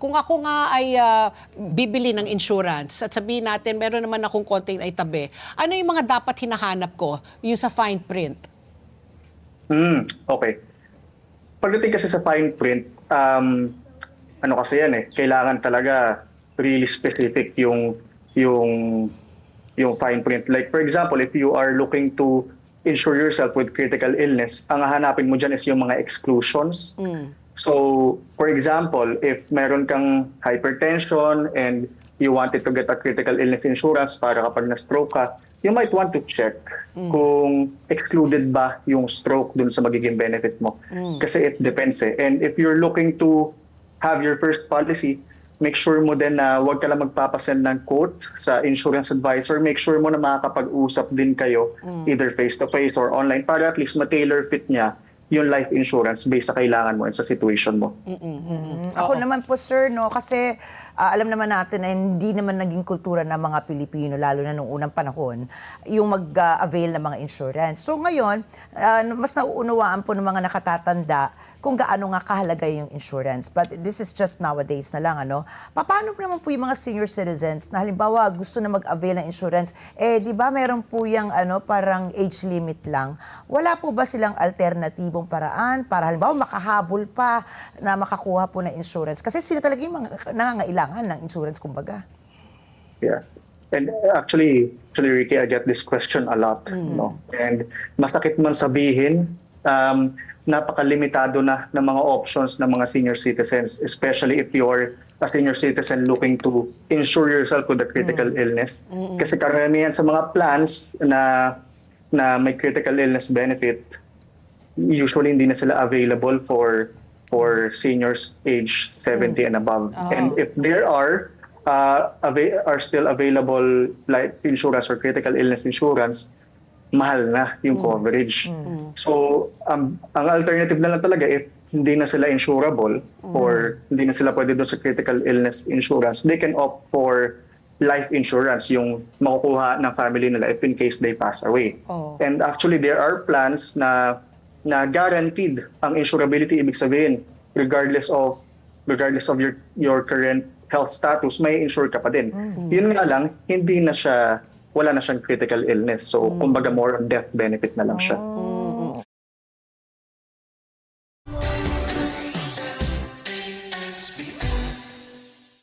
kung ako nga ay bibili ng insurance at sabihin natin meron naman akong konting itabi, ano yung mga dapat hinahanap ko yung sa fine print? Okay. Pagdating kasi sa fine print, ano kasi yan kailangan talaga really specific yung fine print. Like for example, if you are looking to insure yourself with critical illness, ang hahanapin mo dyan is yung mga exclusions. So, for example, if meron kang hypertension and you wanted to get a critical illness insurance para kapag na-stroke ka, you might want to check kung excluded ba yung stroke dun sa magiging benefit mo. Kasi it depends And if you're looking to have your first policy, make sure mo din na huwag ka lang magpapasend ng quote sa insurance advisor. Make sure mo na makakapag-usap din kayo either face-to-face or online para at least ma-tailor fit niya yung life insurance based sa kailangan mo at sa situation mo. Ako naman po, sir, no, kasi alam naman natin na hindi naman naging kultura ng mga Pilipino, lalo na nung unang panahon, yung mag-avail ng mga insurance. So ngayon, mas nauunawaan po ng mga nakatatanda kung gaano nga kahalaga yung insurance. But this is just nowadays na lang, ano. Paano naman po yung mga senior citizens na halimbawa gusto na mag-avail ng insurance, di ba meron po yung parang age limit lang. Wala po ba silang alternatibong paraan para halimbawa makahabol pa na makakuha po ng insurance? Kasi sila talaga yung mga nangangailangan ng insurance, kumbaga. Yeah. And actually, Ricky, I get this question a lot. No? And masakit man sabihin, napakalimitado na ng mga options ng mga senior citizens, especially if you're a senior citizen looking to insure yourself with a critical illness. Kasi karamihan sa mga plans na may critical illness benefit, usually hindi na sila available for seniors age 70 and above. And if there are still available life insurance or critical illness insurance, mahal na yung coverage. So, ang alternative na lang talaga, if hindi na sila insurable or hindi na sila pwede doon sa critical illness insurance, they can opt for life insurance, yung makukuha ng family nila if in case they pass away. And actually, there are plans na guaranteed ang insurability, ibig sabihin, regardless of your current health status, may insure ka pa din. Yun nga lang, wala na siyang critical illness. So, kumbaga more on death benefit na lang siya.